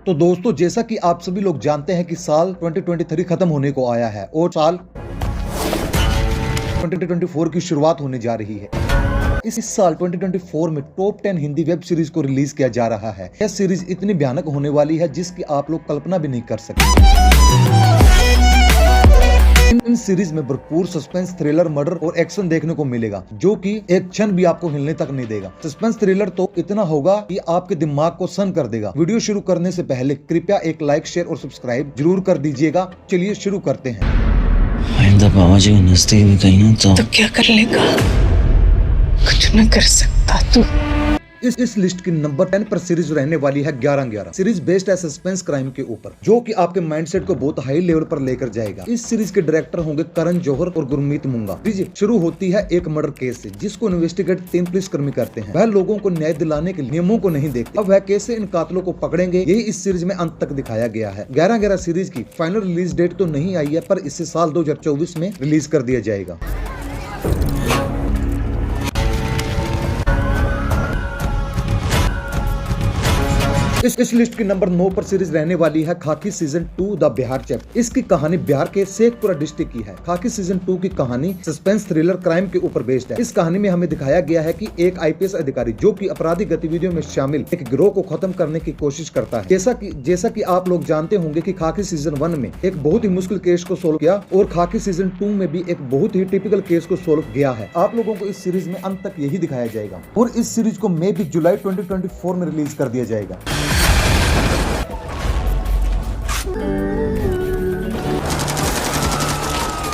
तो दोस्तों, जैसा कि आप सभी लोग जानते हैं कि साल 2023 खत्म होने को आया है और साल 2024 की शुरुआत होने जा रही है। इस साल 2024 में टॉप 10 हिंदी वेब सीरीज को रिलीज किया जा रहा है। यह सीरीज इतनी भयानक होने वाली है जिसकी आप लोग कल्पना भी नहीं कर सकते। इन सीरीज में भरपूर सस्पेंस, थ्रिलर, मर्डर और एक्शन देखने को मिलेगा, जो कि एक क्षण भी आपको हिलने तक नहीं देगा। सस्पेंस थ्रिलर तो इतना होगा कि आपके दिमाग को सन कर देगा। वीडियो शुरू करने से पहले कृपया एक लाइक, शेयर और सब्सक्राइब जरूर कर दीजिएगा। चलिए शुरू करते हैं। आइंदा बाबा जी नजदीक भी कहीं ना तो क्या कर लेगा? कुछ न कर सकता तू। इस लिस्ट की नंबर 10 पर सीरीज रहने वाली है 11-11। सीरीज बेस्ड है सस्पेंस क्राइम के ऊपर, जो कि आपके माइंडसेट को बहुत हाई लेवल पर लेकर जाएगा। इस सीरीज के डायरेक्टर होंगे करण जौहर और गुरमीत मुंगा। सीरीज शुरू होती है एक मर्डर केस से, जिसको इन्वेस्टिगेट 3 पुलिसकर्मी करते हैं। वह लोगों को न्याय दिलाने के नियमों को नहीं देखते। अब वह कैसे इन कातलों को पकड़ेंगे, यही इस सीरीज में अंत तक दिखाया गया है। 11-11 सीरीज की फाइनल रिलीज डेट तो नहीं आई है, पर इसे साल 2024 में रिलीज कर दिया जाएगा। इस लिस्ट की नंबर 9 पर सीरीज रहने वाली है खाकी सीजन 2 द बिहार चैप्टर। इसकी कहानी बिहार के शेखपुरा डिस्ट्रिक्ट की है। खाकी सीजन 2 की कहानी सस्पेंस, थ्रिलर, क्राइम के ऊपर बेस्ड है। इस कहानी में हमें दिखाया गया है कि एक आईपीएस अधिकारी जो कि आपराधिक गतिविधियों में शामिल एक गिरोह को खत्म करने की कोशिश करता है। जैसा कि आप लोग जानते होंगे कि खाकी सीजन 1 में एक बहुत ही मुश्किल केस को सोल्व किया और खाकी सीजन 2 में भी एक बहुत ही टिपिकल केस को सोल्व किया है। आप लोगों को इस सीरीज में अंत तक यही दिखाया जाएगा और इस सीरीज को मे भी जुलाई 2024 में रिलीज कर दिया जाएगा।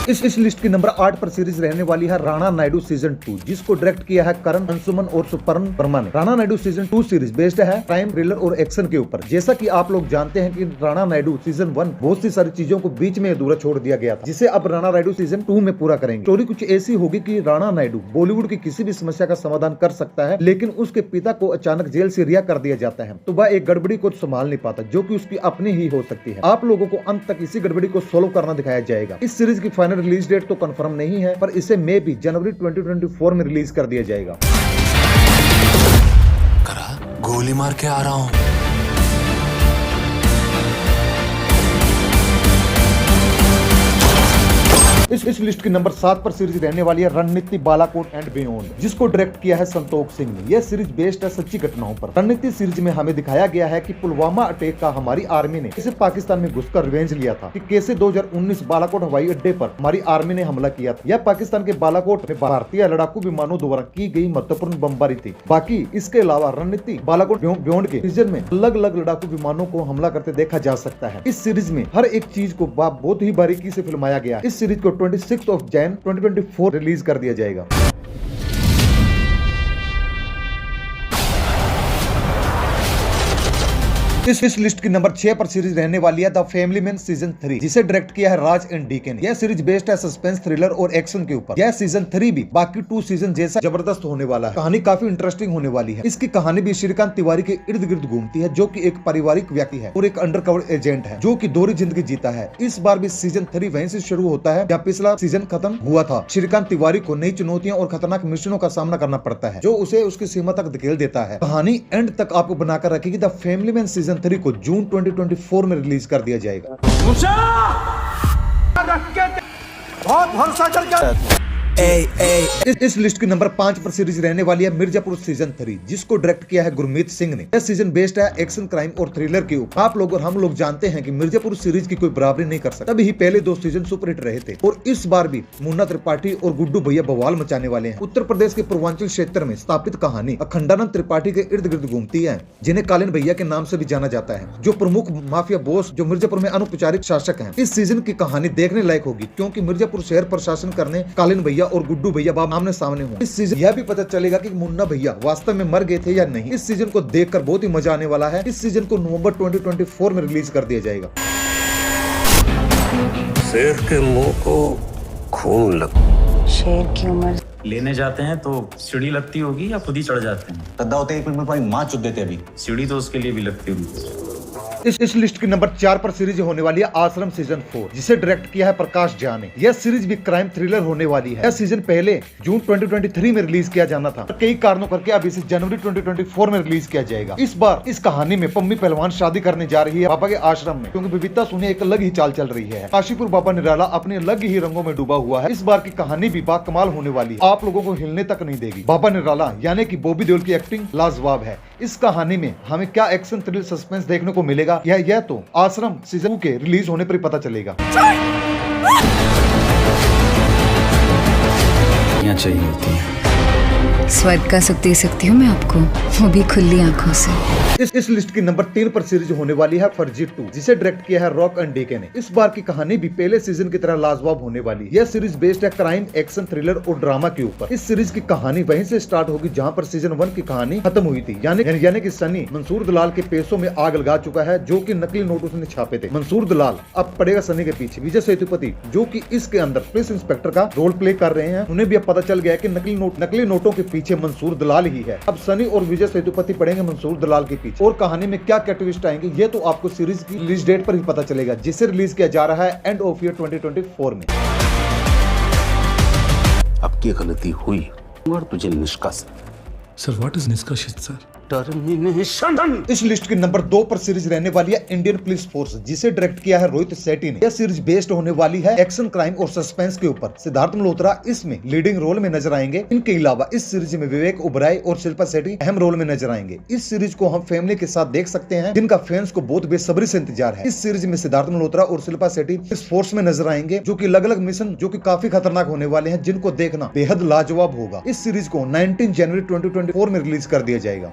इस लिस्ट की नंबर 8 पर सीरीज रहने वाली है राणा नायडू सीजन 2, जिसको डायरेक्ट किया है करण अंशुमन और सुपर्ण वर्मा ने। Rana Naidu season 2 series based है क्राइम, थ्रिलर और एक्शन के ऊपर। जैसा कि आप लोग जानते हैं कि राणा नायडू सीजन 1 बहुत सी सारी चीजों को बीच में अधूरा छोड़ दिया गया था, जिसे अब राणा नायडू सीजन 2 में पूरा करेंगे। स्टोरी कुछ ऐसी होगी कि राणा नायडू बॉलीवुड की किसी भी समस्या का समाधान कर सकता है, लेकिन उसके पिता को अचानक जेल से रिहा कर दिया जाता है, तो वह एक गड़बड़ी को संभाल नहीं पाता, जो कि उसकी अपनी ही हो सकती है। आप लोगों को अंत तक इसी गड़बड़ी को सोल्व करना दिखाया जाएगा। इस सीरीज की फाइनल रिलीज डेट तो कंफर्म नहीं है, पर इसे मे भी जनवरी 2024 में रिलीज कर दिया जाएगा। गोली मार के आ रहा हूँ। इस लिस्ट की नंबर 7 पर सीरीज रहने वाली है रणनीति बालाकोट एंड बियॉन्ड, जिसको डायरेक्ट किया है संतोष सिंह ने। यह सीरीज बेस्ड है सच्ची घटनाओं पर। रणनीति सीरीज में हमें दिखाया गया है कि पुलवामा अटैक का हमारी आर्मी ने इसे पाकिस्तान में घुसकर रिवेंज लिया था, कि कैसे 2019 बालाकोट हवाई अड्डे पर हमारी आर्मी ने हमला किया था। यह पाकिस्तान के बालाकोट में भारतीय लड़ाकू विमानों द्वारा की गई महत्वपूर्ण बमबारी थी। बाकी इसके अलावा रणनीति बालाकोट बियॉन्ड के सीजन में अलग अलग लड़ाकू विमानों को हमला करते देखा जा सकता है। इस सीरीज में हर एक चीज को बहुत ही बारीकी से फिल्माया गया। इस सीरीज को 26 जनवरी 2024 रिलीज कर दिया जाएगा। इस लिस्ट की नंबर 6 पर सीरीज रहने वाली है द फैमिली मैन सीजन 3, जिसे डायरेक्ट किया है राज एंड डीके ने। यह सीरीज बेस्ड है सस्पेंस, थ्रिलर और एक्शन के ऊपर। यह सीजन 3 भी बाकी 2 सीजन जैसा जबरदस्त होने वाला है। कहानी काफी इंटरेस्टिंग होने वाली है। इसकी कहानी भी श्रीकांत तिवारी के इर्द गिर्द घूमती है, जो कि एक पारिवारिक व्यक्ति है और एक अंडरकवर एजेंट है, जो कि दोहरी जिंदगी जीता है। इस बार भी सीजन 3 वहीं से शुरू होता है जहाँ पिछला सीजन खत्म हुआ था। श्रीकांत तिवारी को नई चुनौतियों और खतरनाक मिशनों का सामना करना पड़ता है, जो उसे उसकी सीमा तक धकेल देता है। कहानी एंड तक आपको बनाकर रखेगी। द फैमिली मैन सीजन 3 को जून 2024 में रिलीज कर दिया जाएगा। बहुत भरोसा करके इस लिस्ट की नंबर 5 पर सीरीज रहने वाली है मिर्जापुर सीजन 3, जिसको डायरेक्ट किया है गुरमीत सिंह ने। यह सीजन बेस्ड है एक्शन, क्राइम और थ्रिलर के ऊपर। आप लोग और हम लोग जानते हैं कि मिर्जापुर सीरीज की कोई बराबरी नहीं कर सकता। तभी ही पहले 2 सीजन सुपरहिट रहे थे और इस बार भी मुन्ना त्रिपाठी और गुड्डू भैया बवाल मचाने वाले हैं। उत्तर प्रदेश के पूर्वांचल क्षेत्र में स्थापित कहानी अखंडानंद त्रिपाठी के इर्द गिर्द घूमती है, जिन्हें कालीन भैया के नाम से भी जाना जाता है, जो प्रमुख माफिया बॉस जो मिर्जापुर में अनौपचारिक शासक हैं। इस सीजन की कहानी देखने लायक होगी, क्योंकि मिर्जापुर शहर पर शासन करने कालीन भैया और गुड्डू भैया आमने सामने हुए। इस सीजन यह भी पता चलेगा कि मुन्ना भैया वास्तव में मर गए थे या नहीं। इस सीजन को देखकर बहुत ही मजा आने वाला है। इस सीजन को नवंबर 2024 में रिलीज कर दिया जाएगा। शेर के मुंह को खून लग। शेर की उम्र लेने जाते हैं तो सीढ़ी लगती होगी या खुद ही चढ़ जाते हैं? तद्दा होते 1 मिनट में माँ चुद देते अभी। सीढ़ी तो उसके लिए भी लगती होगी। इस लिस्ट की नंबर 4 पर सीरीज होने वाली है आश्रम सीजन 4, जिसे डायरेक्ट किया है प्रकाश झा ने। यह सीरीज भी क्राइम थ्रिलर होने वाली है। यह सीजन पहले जून 2023 में रिलीज किया जाना था, कई कारणों करके अब इसे जनवरी 2024 में रिलीज किया जाएगा। इस बार इस कहानी में पम्मी पहलवान शादी करने जा रही है बाबा के आश्रम में, क्योंकि बबीता सुने एक अलग ही चाल चल रही है। काशीपुर बाबा निराला अपने अलग ही रंगों में डूबा हुआ है। इस बार की कहानी भी बाकमाल होने वाली है, आप लोगों को हिलने तक नहीं देगी। बाबा निराला यानी कि बॉबी देओल की एक्टिंग लाजवाब है। इस कहानी में हमें क्या एक्शन थ्रिल सस्पेंस देखने को मिलेगा, यह तो आश्रम सीजन 2 के रिलीज होने पर ही पता चलेगा। यहाँ चाहिए होती है। स्वर्ग का सुख दे सकती हूँ मैं आपको, वो भी खुली आंखों से। इस लिस्ट की नंबर 3 पर सीरीज होने वाली है फर्जी 2, जिसे डायरेक्ट किया है रॉक एंड डेके ने। इस बार की कहानी भी पहले सीजन की तरह लाजवाब होने वाली है। यह सीरीज बेस्ड है क्राइम, एक्शन, थ्रिलर और ड्रामा के ऊपर। इस सीरीज की कहानी वहीं से स्टार्ट होगी जहां पर सीजन 1 की कहानी खत्म हुई थी, यानी कि सनी मंसूर दलाल के पैसों में आग लगा चुका है, जो कि नकली नोट उसने छापे थे। मंसूर दलाल अब पड़ेगा सनी के पीछे। विजय सेतुपति जो कि इसके अंदर पुलिस इंस्पेक्टर का रोल प्ले कर रहे हैं, उन्हें भी अब पता चल गया कि नकली नोटों के पीछे मंसूर दलाल ही है। अब सनी और विजय सेतुपति पड़ेंगे मंसूर दलाल के पीछे, और कहानी में क्या क्या ट्विस्ट आएंगे ये तो आपको सीरीज की रिलीज डेट पर ही पता चलेगा, जिसे रिलीज किया जा रहा है एंड ऑफ ईयर 2024 में। अब की गलती हुई और तुझे निष्कासित। सर व्हाट इज निष्कासित सर? टर्मिनेशन। इस लिस्ट की नंबर 2 पर सीरीज रहने वाली है इंडियन पुलिस फोर्स, जिसे डायरेक्ट किया है रोहित शेट्टी ने। यह सीरीज बेस्ड होने वाली है एक्शन, क्राइम और सस्पेंस के ऊपर। सिद्धार्थ मल्होत्रा इसमें लीडिंग रोल में नजर आएंगे। इनके अलावा इस सीरीज में विवेक ओबराय और शिल्पा शेट्टी अहम रोल में नजर आएंगे। इस सीरीज को हम फैमिली के साथ देख सकते हैं, जिनका फैंस को बहुत बेसब्री से इंतजार है। इस सीरीज में सिद्धार्थ मल्होत्रा और शिल्पा शेट्टी इस फोर्स में नजर आएंगे, जो कि अलग अलग मिशन जो कि काफी खतरनाक होने वाले हैं, जिनको देखना बेहद लाजवाब होगा। इस सीरीज को 19 जनवरी 2024 में रिलीज कर दिया जाएगा।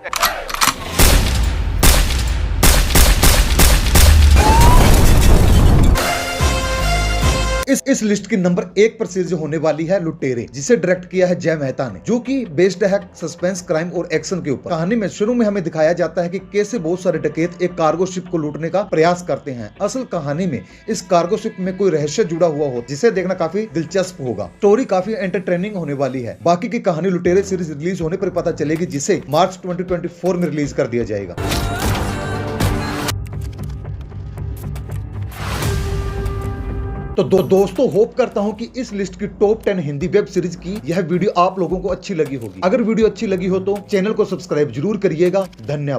इस लिस्ट की नंबर 1 पर सीरीज होने वाली है लुटेरे, जिसे डायरेक्ट किया है जय मेहता ने, जो कि बेस्ड है सस्पेंस, क्राइम और एक्शन के ऊपर। कहानी में शुरू में हमें दिखाया जाता है कि कैसे बहुत सारे डकैत एक कार्गो शिप को लूटने का प्रयास करते हैं। असल कहानी में इस कार्गो शिप में कोई रहस्य जुड़ा हुआ हो, जिसे देखना काफी दिलचस्प होगा। स्टोरी काफी एंटरटेनिंग होने वाली है। बाकी की कहानी लुटेरे सीरीज रिलीज होने पर पता चलेगी, जिसे मार्च 2024 में रिलीज कर दिया जाएगा। तो दोस्तों होप करता हूं कि इस लिस्ट की टॉप 10 हिंदी वेब सीरीज की यह वीडियो आप लोगों को अच्छी लगी होगी। अगर वीडियो अच्छी लगी हो तो चैनल को सब्सक्राइब जरूर करिएगा। धन्यवाद।